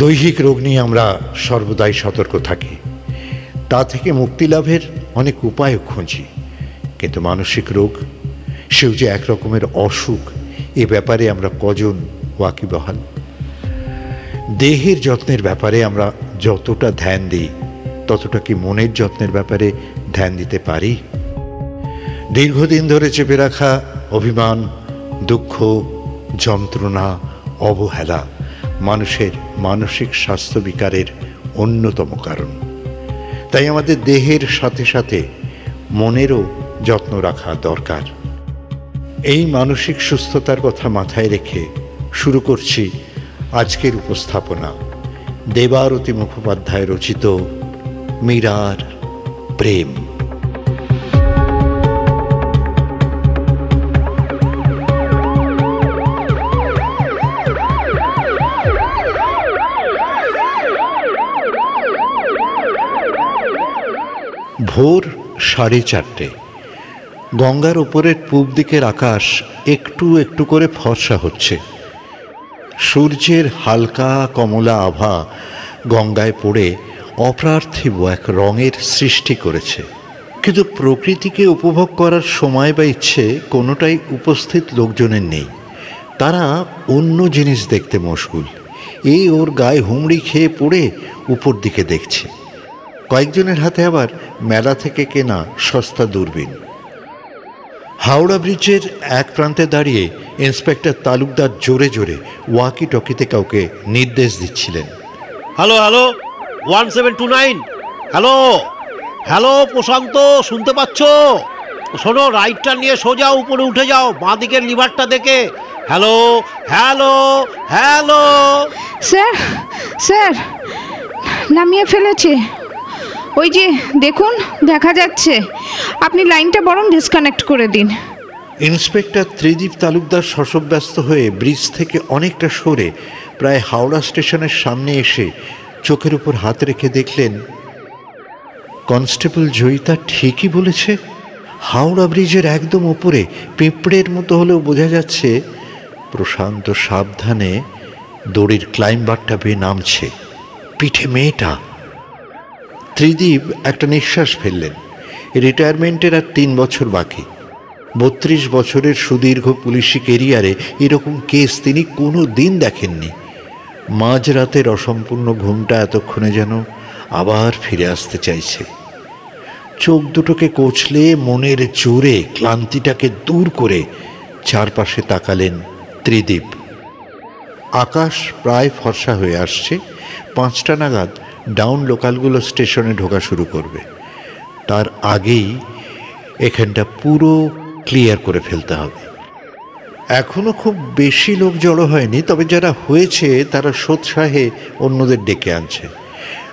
দৈহিক রোগ নিয়ে আমরা সর্বদাই সতর্ক থাকি, তা থেকে মুক্তি লাভের অনেক উপায় খুঁজি, কিন্তু মানসিক রোগ, সেও যে এক রকমের অসুখ, এ ব্যাপারে আমরা কজন ওয়াকিবহাল? দেহের যত্নের ব্যাপারে আমরা যতটা ধ্যান দিই, ততটা কি মনের যত্নের ব্যাপারে ধ্যান দিতে পারি? দীর্ঘদিন ধরে চেপে রাখা অভিমান, দুঃখ, যন্ত্রণা, অবহেলা মানুষের মানসিক স্বাস্থ্য বিকারের অন্যতম কারণ। তাই আমাদের দেহের সাথে সাথে মনেরও যত্ন রাখা দরকার। এই মানসিক সুস্থতার কথা মাথায় রেখে শুরু করছি আজকের উপস্থাপনা, দেবারতী মুখোপাধ্যায় রচিত মীরার প্রেম। ভোর 4:30। গঙ্গার ওপরের পূব দিকের আকাশ একটু একটু করে ফর্সা হচ্ছে। সূর্যের হালকা কমলা আভা গঙ্গায় পড়ে অপ্রার্থিব এক রঙের সৃষ্টি করেছে, কিন্তু প্রকৃতিকে উপভোগ করার সময় বা ইচ্ছে কোনোটাই উপস্থিত লোকজনের নেই। তারা অন্য জিনিস দেখতে মশগুল। এই ওর গায়ে হুমড়ি খেয়ে পড়ে উপর দিকে দেখছে। কয়েকজনের হাতে আবার মেলা থেকে কেনা সস্তা দূরবীন। হাওড়া ব্রিজের এক প্রান্তে দাঁড়িয়ে ইন্সপেক্টর তালুকদার জোরে জোরে ওয়াকি টকিতে কাউকে নির্দেশ দিচ্ছিলেন। Hello hello, 1729। হ্যালো হ্যালো প্রশান্ত, শুনতে পাচ্ছ? শোনো, রাইটটা নিয়ে সোজা উপরে উঠে যাও, বাঁ দিকের লিভারটা দেখে। Hello hello hello. Sir sir, নামিয়ে ফেলেছে। ওই যে দেখুন, দেখা যাচ্ছে। আপনি লাইনটা বরং ডিসকানেক্ট করে দিন। ইন্সপেক্টর ত্রিদীপ তালুকদার শশব্যস্ত হয়ে ব্রিজ থেকে অনেকটা সরে প্রায় হাওড়া স্টেশনের সামনে এসে চোখের উপর হাত রেখে দেখলেন, কনস্টেবল জয়িতা ঠিকই বলেছে। হাওড়া ব্রিজের একদম ওপরে পিঁপড়ের মতো হলেও বোঝা যাচ্ছে প্রশান্ত সাবধানে দড়ির ক্লাইম্বারটা বেয়ে নামছে। পিঠে মেয়েটা। ত্রিদীপ একটা নিঃশ্বাস ফেললেন। রিটায়ারমেন্টের আর 3 বছর বাকি। 32 বছরের সুদীর্ঘ পুলিশি কেরিয়ারে এরকম কেস তিনি কোনো দিন দেখেননি। মাঝরাতের অসম্পূর্ণ ঘুমটা এতক্ষণে যেন আবার ফিরে আসতে চাইছে। চোখ দুটোকে কচলে মনের জোরে ক্লান্তিটাকে দূর করে চারপাশে তাকালেন ত্রিদীপ। আকাশ প্রায় ফর্সা হয়ে আসছে। 5টা নাগাদ ডাউন লোকালগুলো স্টেশনে ঢোকা শুরু করবে। তার আগেই এখানটা পুরো ক্লিয়ার করে ফেলতে হবে। এখনো খুব বেশি লোক জড়ো হয়নি, তবে যারা হয়েছে তারা সোৎসাহে অন্যদের ডেকে আনছে।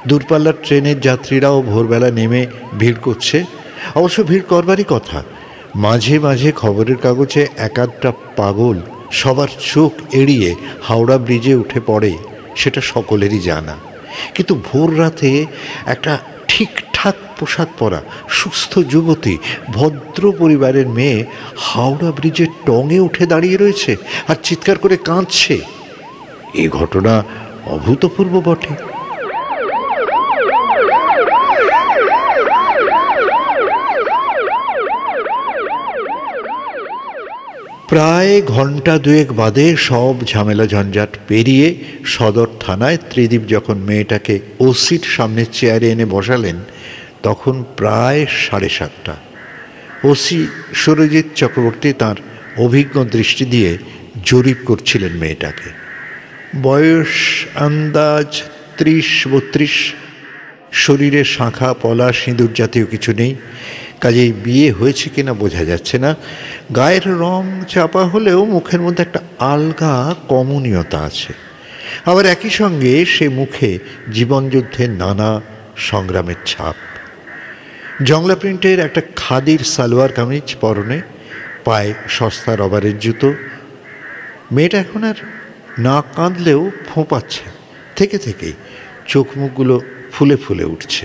দূরপাল্লার ট্রেনের যাত্রীরাও ভোরবেলা নেমে ভিড় করছে। অবশ্য ভিড় করবারই কথা। মাঝে মাঝে খবরের কাগজে একাধটা পাগল সবার চোখ এড়িয়ে হাওড়া ব্রিজে উঠে পড়ে, সেটা সকলেরই জানা। কিন্তু ভোর রাতে একটা ঠিকঠাক পোশাক পরা সুস্থ যুবতী, ভদ্র পরিবারের মেয়ে হাওড়া ব্রিজের টঙে উঠে দাঁড়িয়ে রয়েছে আর চিৎকার করে কাঁদছে। এ ঘটনা অভূতপূর্ব বটে। প্রায় ঘন্টা 2 বাদে সব ঝামেলা ঝঞ্ঝাট পেরিয়ে সদর থানায় ত্রিদীপ যখন মেয়েটাকে ওসির সামনের চেয়ারে এনে বসালেন, তখন প্রায় 7:30। ওসি সুরজিৎ চক্রবর্তী তাঁর অভিজ্ঞ দৃষ্টি দিয়ে জরিপ করছিলেন মেয়েটাকে। বয়স আন্দাজ 30-32। শরীরে শাঁখা পলা সিঁদুর জাতীয় কিছু নেই, কাজেই বিয়ে হয়েছে কিনা বোঝা যাচ্ছে না। গায়ের রং চাপা হলেও মুখের মধ্যে একটা আলগা কমনীয়তা আছে। আবার একই সঙ্গে সে মুখে জীবনযুদ্ধের নানা সংগ্রামের ছাপ। জংলা প্রিন্টের একটা খাদির সালোয়ার কামিজ পরনে, পায়ে সস্তা রবারের জুতো। মেয়েটা এখন আর না কাঁদলেও ফোঁপাচ্ছে, থেকে থেকেই চোখ মুখগুলো ফুলে ফুলে উঠছে।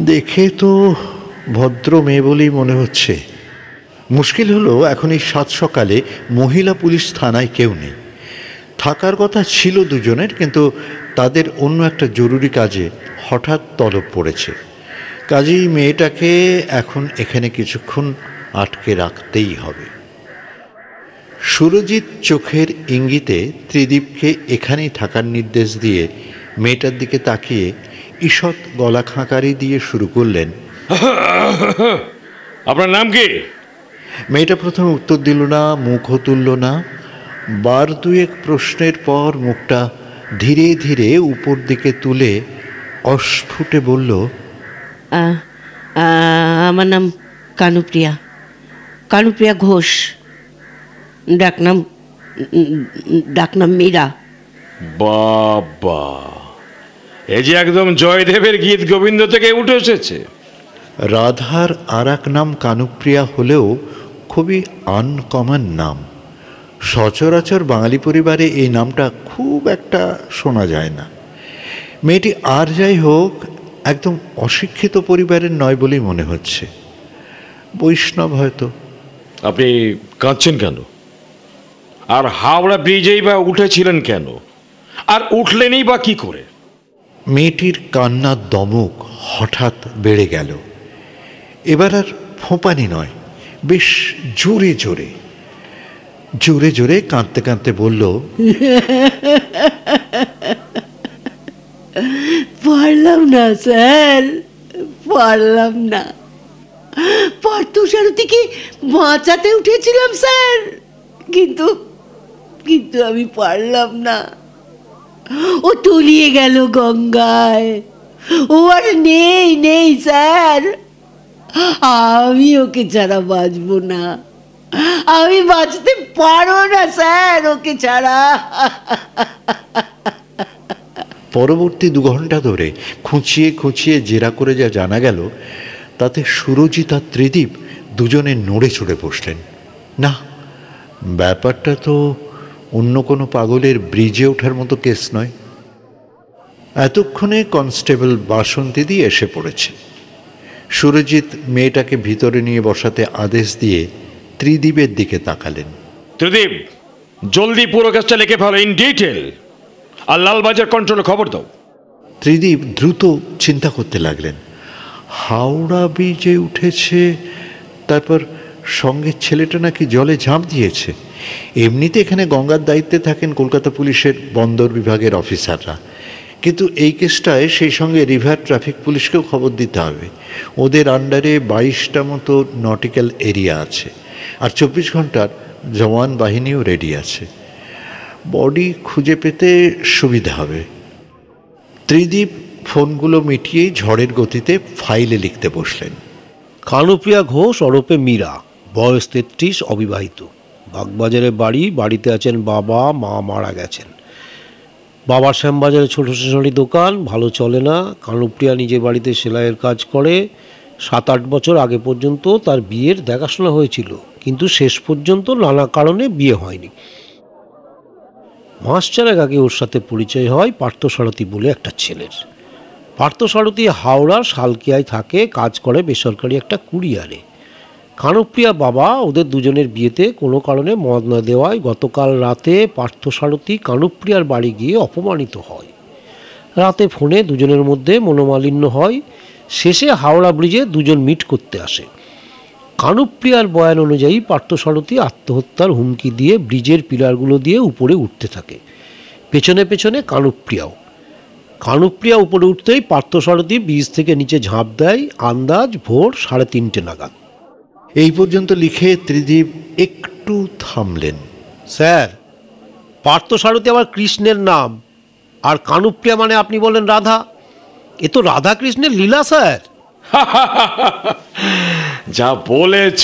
দেখে তো ভদ্র মেয়ে বলেই মনে হচ্ছে। মুশকিল হলো, এখন এই 7 সকালে মহিলা পুলিশ থানায় কেউ নেই। থাকার কথা ছিল দুজনের, কিন্তু তাদের অন্য একটা জরুরি কাজে হঠাৎ তলব পড়েছে। কাজেই মেয়েটাকে এখন এখানে কিছুক্ষণ আটকে রাখতেই হবে। সুরজিৎ চোখের ইঙ্গিতে ত্রিদীপকে এখানেই থাকার নির্দেশ দিয়ে মেয়েটার দিকে তাকিয়ে ঈষৎ গলা খাঁকারি দিয়ে শুরু করলেন, আপনার নাম কি? মেয়েটা প্রথমে উত্তর দিল না, মুখও তুলল না। বার দুয়েক প্রশ্নের পর মুখটা ধীরে ধীরে উপর দিকে তুলে অস্ফুটে বলল, আমার নাম কানুপ্রিয়া, কানুপ্রিয়া ঘোষ, ডাকনাম মীরা। বাবা, এই যে একদম জয়দেবের গীত গোবিন্দ থেকে উঠে এসেছে। রাধার আর এক নাম কানুপ্রিয়া হলেও খুবই আনকমন নাম। সচরাচর বাঙালি পরিবারে এই নামটা খুব একটা শোনা যায় না। মেয়েটি আর যাই হোক একদম অশিক্ষিত পরিবারের নয় বলেই মনে হচ্ছে, বৈষ্ণব হয়তো। আপনি কাঁদছেন কেন? আর হাওড়া ব্রিজেই বা উঠেছিলেন কেন? আর উঠলেনই বা কি করে? মেয়েটির কান্নার দমক হঠাৎ বেড়ে গেল। এবার আর ফোঁপানি নয়, বেশ জোরে জোরে জোরে জোরে কাঁদতে কাঁদতে বলল, পারলাম না স্যার, পারলাম না। পার্থসারথীকে বাঁচাতে উঠেছিলাম স্যার, কিন্তু কিন্তু আমি পারলাম না। ও তলিয়ে গেল গঙ্গায়, ও আর নেই নেই স্যার। আমি ওকে ছাড়া বাঁচবো না, আমি বাঁচতে পারবো না স্যার ওকে ছাড়া। পরবর্তী 2 ঘন্টা ধরে খুঁচিয়ে খুঁচিয়ে জেরা করে যা জানা গেল, তাতে সুরজিৎ আর ত্রিদীপ দুজনে নড়ে চড়ে বসলেন। না, ব্যাপারটা তো অন্য কোনো পাগলের ব্রিজে ওঠার মতো কেস নয়। এতক্ষণে কনস্টেবল বাসন্তী এসে পড়েছে। সুরজিৎ মেয়েটাকে ভিতরে নিয়ে বসাতে আদেশ দিয়ে ত্রিদীপের দিকে তাকালেন। ত্রিদীপ, জলদি পুরো কেসটা লিখে ফেলো ইন ডিটেল, আর লালবাজার কন্ট্রোলে খবর দাও। ত্রিদীপ দ্রুত চিন্তা করতে লাগলেন। হাওড়া ব্রিজে উঠেছে, তারপর সঙ্গে ছেলেটা নাকি জলে ঝাঁপ দিয়েছে। এমনিতে এখানে গঙ্গার দায়িত্বে থাকেন কলকাতা পুলিশের বন্দর বিভাগের অফিসাররা, কিন্তু এই কেসটায় সেই সঙ্গে রিভার ট্রাফিক পুলিশকেও খবর দিতে হবে। ওদের আন্ডারে 22টা মতো নটিক্যাল এরিয়া আছে, আর 24 ঘন্টার জওয়ান বাহিনীও রেডি আছে। বডি খুঁজে পেতে সুবিধা হবে। ত্রিদীপ ফোনগুলো মিটিয়েই ঝড়ের গতিতে ফাইলে লিখতে বসলেন। কানুপ্রিয়া ঘোষ ওরফে মীরা, বয়স 33, অবিবাহিত, বাগবাজারে বাড়ি। বাড়িতে আছেন বাবা, মা মারা গেছেন। বাবার শ্যামবাজারে ছোটো স্টেশনারি দোকান, ভালো চলে না। কানুপ্রিয়া নিজে বাড়িতে সেলাইয়ের কাজ করে। 7-8 বছর আগে পর্যন্ত তার বিয়ের দেখাশোনা হয়েছিল, কিন্তু শেষ পর্যন্ত নানা কারণে বিয়ে হয়নি। মাস চারেক আগে ওর সাথে পরিচয় হয় পার্থসারথী বলে একটা ছেলের। পার্থসারথী হাওড়ার শালকিয়ায় থাকে, কাজ করে বেসরকারি একটা কুরিয়ারে। কানুপ্রিয়া বাবা ওদের দুজনের বিয়েতে কোনো কারণে মত না দেওয়ায় গতকাল রাতে পার্থসারথী কানুপ্রিয়ার বাড়ি গিয়ে অপমানিত হয়। রাতে ফোনে দুজনের মধ্যে মনোমালিন্য হয়। শেষে হাওড়া ব্রিজে দুজন মিট করতে আসে। কানুপ্রিয়ার বয়ান অনুযায়ী পার্থসারথী আত্মহত্যার হুমকি দিয়ে ব্রিজের পিলারগুলো দিয়ে উপরে উঠতে থাকে, পেছনে পেছনে কানুপ্রিয়াও। কানুপ্রিয়া উপরে উঠতেই পার্থসারথী ব্রিজ থেকে নিচে ঝাঁপ দেয়, আন্দাজ ভোর 3:30 নাগাদ। এই পর্যন্ত লিখে ত্রিদীপ একটু থামলেন। স্যার, পার্থসারথী আবার কৃষ্ণের নাম, আর কানুপ্রিয়া মানে আপনি বলেন রাধা। এ তো রাধা কৃষ্ণের লীলা স্যার। যা বলেছ।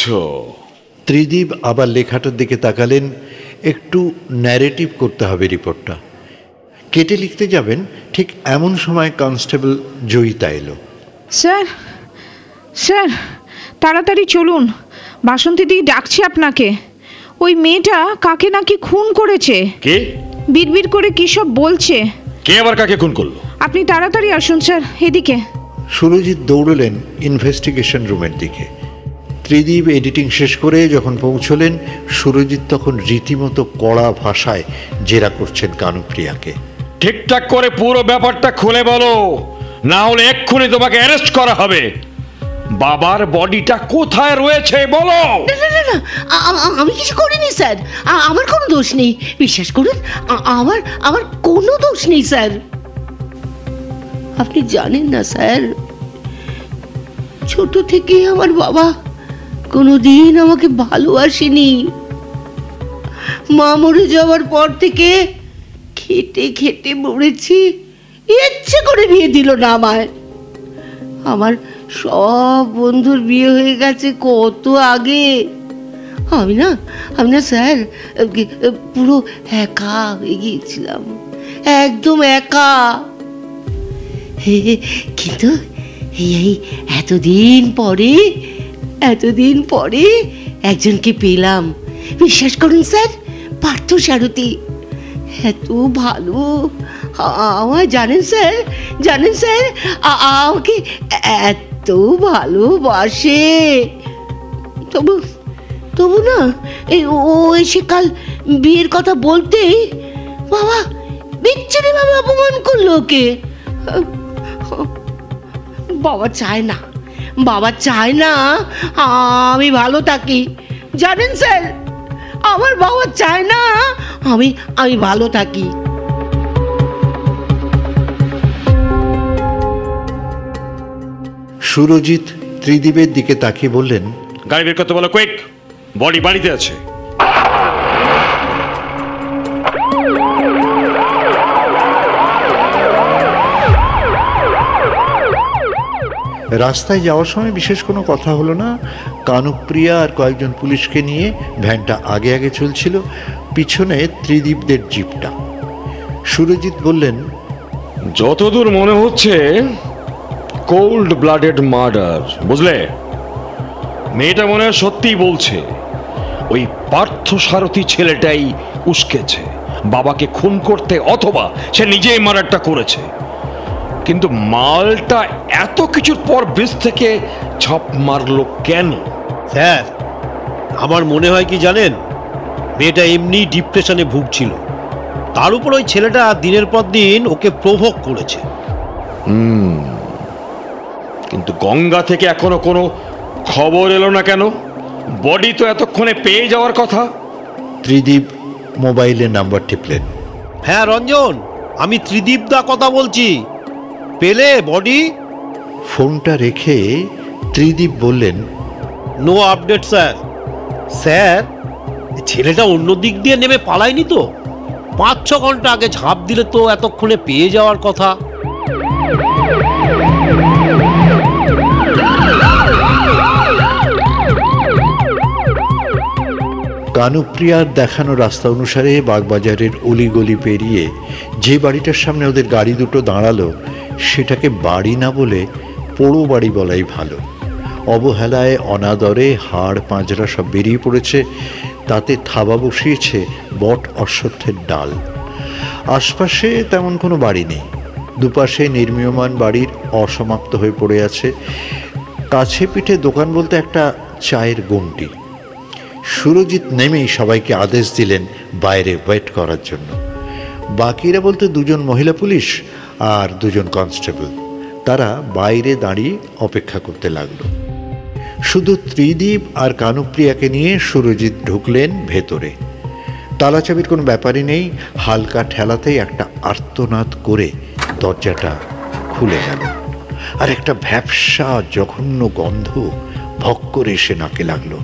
ত্রিদীপ আবার লেখাটার দিকে তাকালেন। একটু ন্যারেটিভ করতে হবে রিপোর্টটা। কেটে লিখতে যাবেন, ঠিক এমন সময় কনস্টেবল জয়িতা এলো। স্যার, স্যার তাড়াতাড়ি চলুন, বাসন্তী ডাকছে আপনাকে। ওই মেয়েটা কাকে নাকি খুন করেছে। কে? বিড়বিড় করে কী সব বলছে। কে আবার কাকে খুন করলো? আপনি তাড়াতাড়ি আসুন স্যার, এদিকে। সুরজিৎ দৌড়লেন ইনভেস্টিগেশন রুমের দিকে। ত্রিদীপ এডিটিং শেষ করে যখন পৌঁছলেন, সুরজিৎ তখন রীতিমতো কড়া ভাষায় জেরা করছেন কানুপ্রিয়াকে। ঠিকঠাক করে পুরো ব্যাপারটা খুলে বলো, না হলে এক্ষুনি তোমাকে অ্যারেস্ট করা হবে। বাবার বডিটা কোথায় রয়েছে বলো। না না না না, আমি কিছু করিনি স্যার, আমার কোনো দোষ নেই, বিশ্বাস করুন, আমার কোনো দোষ নেই স্যার। আপনি জানেন না স্যার, ছোট থেকে আমার বাবা কোনোদিন আমাকে ভালোবাসেনি। মা মরে যাওয়ার পর থেকে খেটে খেটে মরেছি, ইচ্ছে করে বিয়ে দিল না আমায়। আমার সব বন্ধুর বিয়ে হয়ে গেছে কত আগে। আমি না স্যার পুরো একা হয়ে গিয়েছিলাম, একদম একা। কিন্তু এই এতদিন পরে একজনকে পেলাম, বিশ্বাস করুন স্যার, পার্থ সারথী। এত ভালো আমার, জানেন স্যার আমাকে এত ভালোবাসে। তবু না, এই ও এসে কাল বিয়ের কথা বলতেই বাবা বিচ্ছিরি ভাবে অপমান করলো ওকে। বাবা চায় না আমি ভালো থাকি, জানেন স্যার, আমার বাবা চায় না আমি ভালো থাকি। সুরজিৎ ত্রিদীপের দিকে তাকিয়ে বললেন, গাড়ি বের করতে বলো, কুইক, বডি বাড়িতে আছে। রাস্তায় যাওয়ার সময় বিশেষ কোনো কথা হলো না। কানুপ্রিয়া আর কয়েকজন পুলিশকে নিয়ে ভ্যানটা আগে আগে চলছিল, পিছনে ত্রিদীপদের জিপটা। সুরজিৎ বললেন, যতদূর মনে হচ্ছে কোল্ড ব্লাডেড মার্ডার, বুঝলে? মেয়েটা মনে হয় সত্যিই বলছে, ওই পার্থ সারথী ছেলেটাই উস্কেছে বাবাকে খুন করতে, অথবা সে নিজেই মার্ডারটা করেছে। কিন্তু মালটা এত কিছুর পর ব্রিজ থেকে ঝাঁপ মারলো কেন? স্যার, আমার মনে হয় কি জানেন, মেয়েটা এমনি ডিপ্রেশনে ভুগছিল, তার উপর ওই ছেলেটা দিনের পর দিন ওকে প্রভোগ করেছে। কিন্তু গঙ্গা থেকে এখনো কোনো খবর এলো না কেন? বডি তো এতক্ষণে পেয়ে যাওয়ার কথা। ত্রিদীপ মোবাইলের নাম্বার টিপলেন। হ্যাঁ রঞ্জন, আমি ত্রিদীপ দা কথা বলছি, পেলে বডি? ফোনটা রেখে ত্রিদীপ বললেন, নো আপডেট স্যার। ছেলেটা অন্য দিক দিয়ে নেমে পালায়নি তো? 5-6 ঘন্টা আগে ঝাঁপ দিলে তো এতক্ষণে পেয়ে যাওয়ার কথা। কানুপ্রিয়ার দেখানো রাস্তা অনুসারে বাগবাজারের অলিগলি পেরিয়ে যে বাড়িটার সামনে ওদের গাড়ি দুটো দাঁড়ালো, সেটাকে বাড়ি না বলে পোড়ো বাড়ি বলাই ভালো। অবহেলায়, অনাদরে হাড় পাঁজরা সব বেরিয়ে পড়েছে, তাতে থাবা বসিয়েছে বট অশ্বত্থের ডাল। আশপাশে তেমন কোনো বাড়ি নেই, দুপাশে নির্মীয়মান বাড়ির অসমাপ্ত হয়ে পড়ে আছে। কাছে পিঠে দোকান বলতে একটা চায়ের গুমটি। সুরজিৎ নেমেই সবাইকে আদেশ দিলেন বাইরে ওয়েট করার জন্য। বাকিরা বলতে 2জন মহিলা পুলিশ আর 2জন কনস্টেবল, তারা বাইরে দাঁড়িয়ে অপেক্ষা করতে লাগলো। শুধু ত্রিদীপ আর কানুপ্রিয়াকে নিয়ে সুরজিৎ ঢুকলেন ভেতরে। তালাচাবির কোনো ব্যাপারই নেই, হালকা ঠেলাতেই একটা আর্তনাদ করে দরজাটা খুলে গেল, আর একটা ভ্যাপসা জঘন্য গন্ধ ভক করে এসে নাকে লাগলো।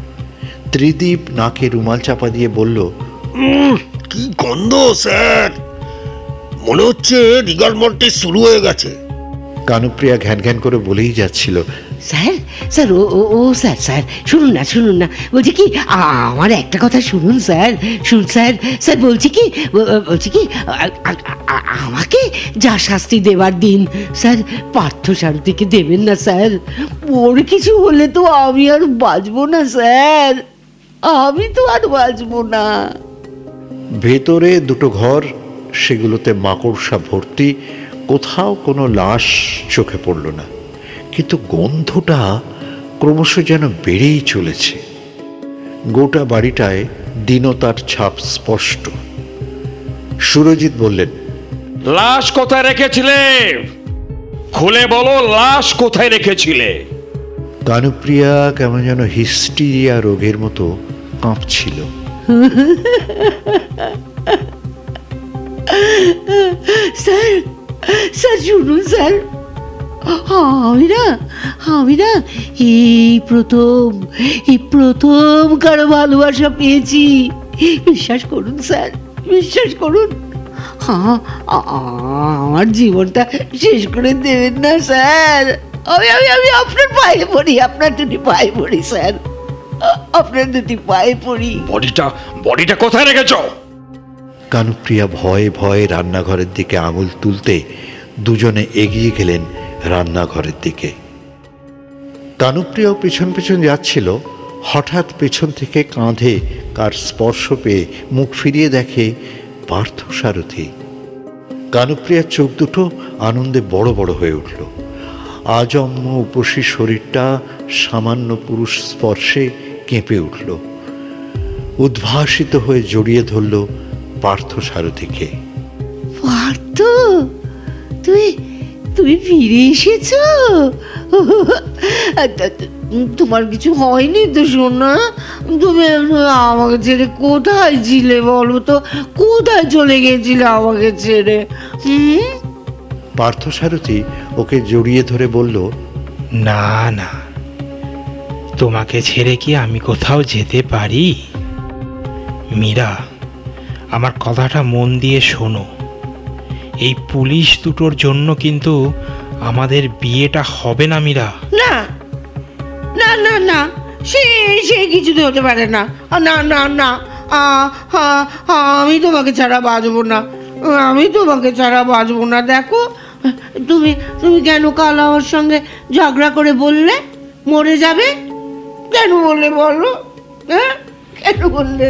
ত্রিদীপ নাকে রুমাল চাপা দিয়ে বলল, কি গন্ধ স্যার, মনে হচ্ছে রিগাল মন্টি শুরু হয়ে গেছে। কানুপ্রিয়া ঘ্যান ঘ্যান করে বলেই যাচ্ছিল, স্যার ও স্যার শুনুন না, বলছি কি আমার একটা কথা শুনুন স্যার, স্যার বলছি কি আমাকে যা শাস্তি দেবার দিন স্যার, পার্থ সারথীকে দেবেন না স্যার। ওর কিছু হলে তো আমি আর বাঁচবো না স্যার, আমি তো আর বাঁচবো না। ভেতরে 2টো ঘর, সেগুলোতে মাকড়সা ভর্তি, কোথাও কোনো লাশ চোখে পড়ল না, কিন্তু গন্ধটা ক্রমশ যেন বেড়েই চলেছে। গোটা বাড়িটায় দীনতার ছাপ স্পষ্ট। সুরজিৎ বললেন, লাশ কোথায় রেখেছিলে? খুলে বলো, লাশ কোথায় রেখেছিলে? কানুপ্রিয়া কেমন যেন হিস্টিরিয়া রোগের মতো কাঁপছিল। স্যার, স্যার শুনুন স্যার, আমি না এই প্রথম কারো ভালোবাসা পেয়েছি। বিশ্বাস করুন স্যার, বিশ্বাস করুন। আমার জীবনটা শেষ করে দেবেন না স্যার। আমি আপনার পায়ে পড়ি, আপনার দুটি পায়ে পড়ি স্যার, আপনার দুটি পায়ে পড়ি। বডিটা কোথায় রেখেছো? কানুপ্রিয়া ভয়ে ভয়ে রান্নাঘরের দিকে আঙুল তুলতে দুজনে এগিয়ে গেলেন রান্নাঘরের দিকে। কানুপ্রিয়াও পেছন পেছন যাচ্ছিল। হঠাৎ পেছন থেকে কাঁধে কার স্পর্শ পেয়ে মুখ ফিরিয়ে দেখে পার্থসারথী। কানুপ্রিয়ার চোখ দুটো আনন্দে বড় বড় হয়ে উঠল। আজন্ম উপসী শরীরটা সামান্য পুরুষ স্পর্শে কেঁপে উঠল। উদ্ভাসিত হয়ে জড়িয়ে ধরল পার্থসারথীকে। পার্থ, তুমি ফিরে এসেছো? তোমার কিছু হয়নি তো সোনা? তুমি আমাকে ছেড়ে কোথায় ছিলে বলো তো? কোথায় চলে গেছিলে আমাকে ছেড়ে? পার্থসারথী ওকে জড়িয়ে ধরে বলল, না না, তোমাকে ছেড়ে কি আমি কোথাও যেতে পারি? মীরা, আমার কথাটা মন দিয়ে শোনো। এই পুলিশ দুটোর জন্য কিন্তু আমাদের বিয়েটা হবে না মীরা। না না না না, সে কিছুতে হতে পারে না। না না না, আমি তোমাকে ছাড়া বাঁচবো না, আমি তোমাকে ছাড়া বাঁচবো না। দেখো, তুমি কেন কাল আমার সঙ্গে ঝগড়া করে বললে মরে যাবে? কেন বললে বলো? হ্যাঁ, কেন বললে?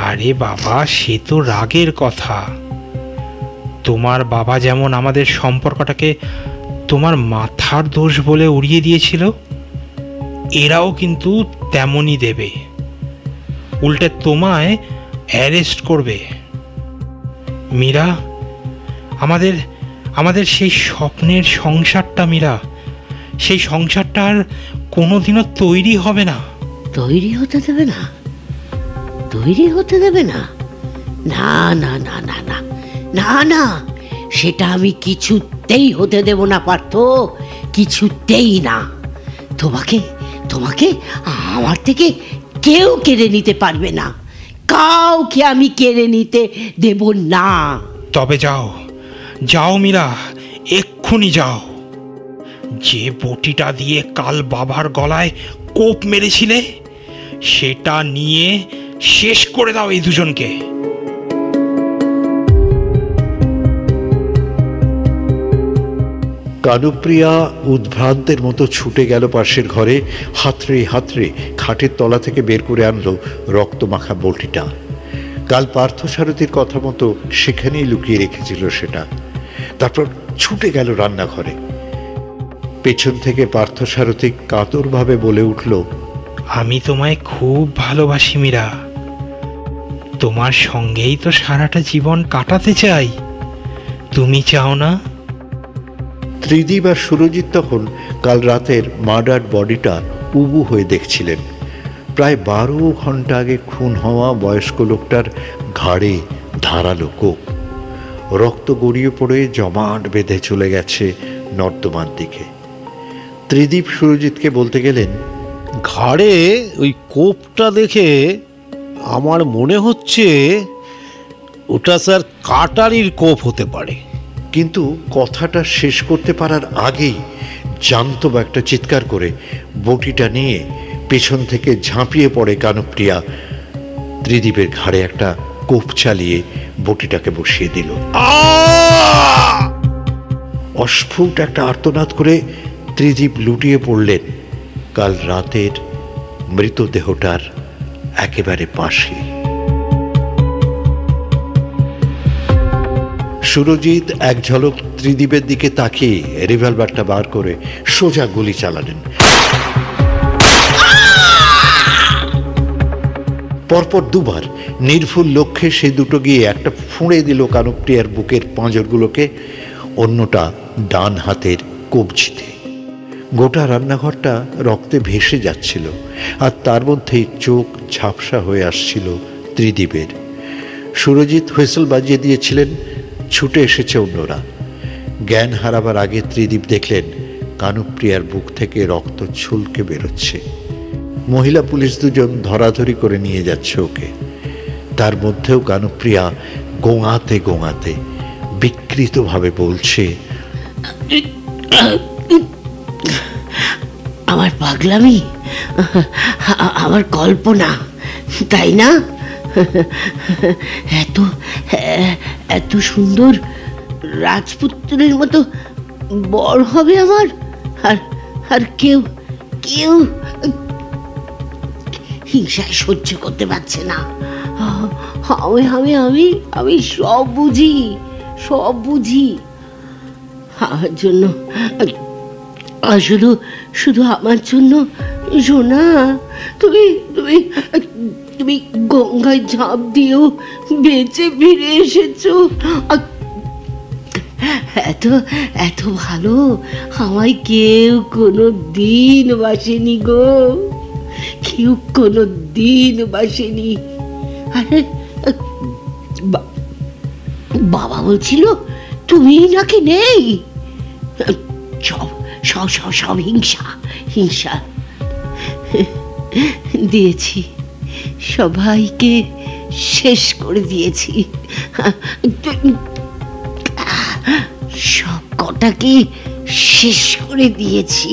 আরে বাবা, সে তো রাগের কথা। তোমার বাবা যেমন আমাদের সম্পর্কটাকে তোমার মাথার দোষ বলে উড়িয়ে দিয়েছিল, এরাও কিন্তু তেমনই দেবে। উল্টে তোমায় অ্যারেস্ট করবে। মীরা, আমাদের সেই স্বপ্নের সংসারটা, মীরা, সেই সংসারটা আর কোনোদিনও তৈরি হবে না। তৈরি হতে দেবে না? তৈরি হতে দেবে না? না না না না না না না, সেটা আমি কিছুতেই হতে দেব না পার্থ, কিছুতেই না। তোমাকে আমার থেকে কেউ কেড়ে নিতে পারবে না, কাউকে আমি কেড়ে নিতে দেব না। তবে যাও মীরা, এক্ষুনি যাও। যে বটিটা দিয়ে কাল বাবার গলায় কোপ মেরেছিলে, সেটা নিয়ে শেষ করে দাও এই দুজনকে। কানুপ্রিয়া উদ্ভ্রান্তের মতো ছুটে গেল পাশের ঘরে। হাতড়ে হাতড়ে খাটের তলা থেকে বের করে আনলো রক্তমাখা বটিটা। কাল পার্থসারথীর কথা মতো সেখানেই লুকিয়ে রেখেছিল সেটা। তারপর ছুটে গেল রান্নাঘরে। পেছন থেকে পার্থসারথী কাতরভাবে বলে উঠল, আমি তোমায় খুব ভালোবাসি মীরা, তোমার সঙ্গেই তো সারাটা জীবন কাটাতে চাই। তুমি চাও না? ত্রিদীপ আর সুরজিৎ তখন কাল রাতের মার্ডার বডিটা উবু হয়ে দেখছিলেন। প্রায় 12 ঘন্টা আগে খুন হওয়া বয়স্ক লোকটার ঘাড়ে ধারালো কোপ। রক্ত গড়িয়ে পড়ে জমাট বেঁধে চলে গেছে নর্দমার দিকে। ত্রিদীপ সুরজিৎকে বলতে গেলেন, ঘাড়ে ওই কোপটা দেখে আমার মনে হচ্ছে ওটা স্যার কাটারির কোপ হতে পারে। কিন্তু কথাটা শেষ করতে পারার আগেই জান্তব একটা চিৎকার করে বটিটা নিয়ে পেছন থেকে ঝাঁপিয়ে পড়ে কানুপ্রিয়া। ত্রিদীপের ঘাড়ে একটা কোপ চালিয়ে বটিটাকে বসিয়ে দিল। অস্ফুট একটা আর্তনাদ করে ত্রিদীপ লুটিয়ে পড়লেন কাল রাতের মৃতদেহটার একেবারে পাশে। সুরজিৎ এক ঝলক ত্রিদীপের দিকে তাকিয়ে রিভলভারটা বার করে সোজা গুলি চালালেন। পরপর দুবার নির্ভুল লক্ষ্যে সে দুটো গিয়ে একটা ফুঁড়ে দিল কানুপ্রিয়ার বুকের পাঁজরগুলোকে, অন্যটা ডান হাতের কবজিতে। গোটা রান্নাঘরটা রক্তে ভেসে যাচ্ছিল, আর তার মধ্যেই চোখ ঝাপসা হয়ে আসছিল ত্রিদীপের। সুরজিৎ হুইসেল বাজিয়ে দিয়েছিলেন, ছুটে এসেছে অন্যরা। জ্ঞান হারাবার আগে ত্রিদীপ দেখলেন কানুপ্রিয়ার বুক থেকে রক্ত ছুলকে বেরোচ্ছে। মহিলা পুলিশ দুজন ধরাধরি করে নিয়ে যাচ্ছে ওকে। তার মধ্যেও কানুপ্রিয়া গোঙাতে গোঙাতে বিকৃতভাবে বলছে, আমার পাগলামি, আমার কল্পনা, তাই না? এত এত সুন্দর রাজপুত্রের মতো বর হবে আমার, আর আর কেউ কেউ হিংসায় সহ্য করতে পারছে না। আমি আমি আমি আমি সব বুঝি, সব বুঝি। আমার জন্য, শুধু শুধু আমার জন্য। সোনা, তুমি তুমি তুমি গঙ্গায় ঝাঁপ দিয়েও বেঁচে ফিরে এসেছো। এত এত ভালো আমায় কেউ কোনো দিন বাসেনি গো, কেউ কোনো দিন বাসেনি। আরে বাবা বলছিল তুমি নাকি নেই। সব সব সব সব হিংসা, হিংসা। দিয়েছি, সবাইকে শেষ করে দিয়েছি, সব কটাকে শেষ করে দিয়েছি।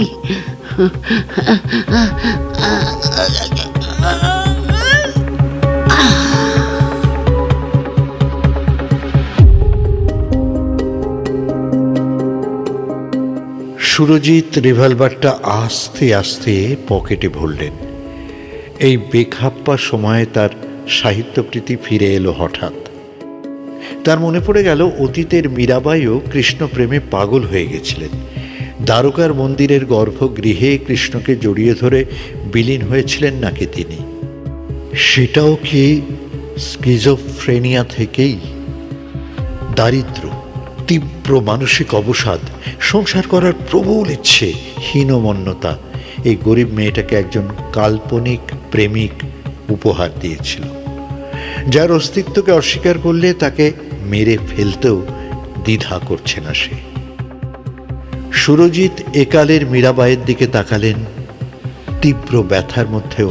সুরজিৎ রিভলভারটা আস্তে আস্তে পকেটে ভরলেন। এই বেখাপ্পা সময়ে তার সাহিত্যপ্রীতি ফিরে এলো হঠাৎ। তার মনে পড়ে গেল অতীতের মীরাবাইও কৃষ্ণ প্রেমে পাগল হয়ে গেছিলেন। দ্বারকার মন্দিরের গর্ভগৃহে কৃষ্ণকে জড়িয়ে ধরে বিলীন হয়েছিলেন নাকি তিনি? সেটাও কি স্কিজোফ্রেনিয়া থেকেই? দারিদ্র, তীব্র মানসিক অবসাদ, সংসার করার প্রবল ইচ্ছে, হীনমন্যতা এই গরিব মেয়েটাকে একজন কাল্পনিক প্রেমিক উপহার দিয়েছিল, যার অস্তিত্বকে অস্বীকার করলে তাকে মেরে ফেলতেও দ্বিধা করছে না সে। সুরজিৎ একালের মীরাবাইয়ের দিকে তাকালেন। তীব্র ব্যথার মধ্যেও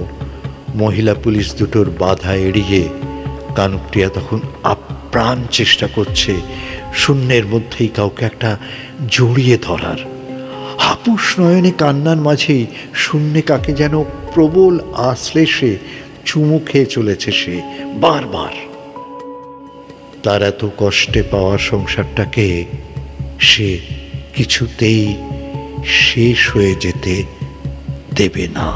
মহিলা পুলিশ দুটোর বাধা এড়িয়ে কানুপ্রিয়া তখন আপ্রাণ চেষ্টা করছে শূন্যের মধ্যেই কাউকে একটা জড়িয়ে ধরার। হাপুস নয়নে কান্নার মাঝেই শূন্যে কাকে যেন প্রবল আশ্লেষে চুমু খেয়ে চলেছে সে বারবার। তার এত কষ্টে পাওয়া সংসারটাকে সে কিছুতেই শেষ হয়ে যেতে দেবে না।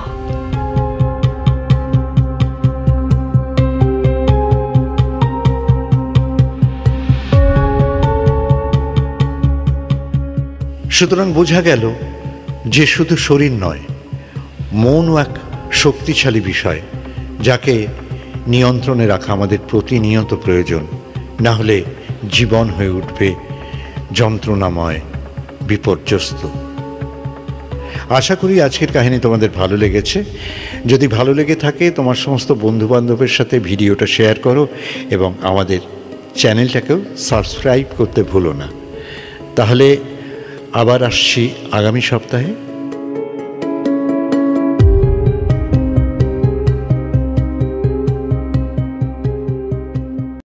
সুতরাং বোঝা গেল যে শুধু শরীর নয়, মনও এক শক্তিশালী বিষয়, যাকে নিয়ন্ত্রণে রাখা আমাদের প্রতিনিয়ত প্রয়োজন। না হলে জীবন হয়ে উঠবে যন্ত্রণাময়, বিপর্যস্ত। আশা করি আজকের কাহিনী তোমাদের ভালো লেগেছে। যদি ভালো লেগে থাকে তোমার সমস্ত বন্ধুবান্ধবের সাথে ভিডিওটা শেয়ার করো এবং আমাদের চ্যানেলটাকেও সাবস্ক্রাইব করতে ভুলো না। তাহলে আবার আসছি আগামী সপ্তাহে।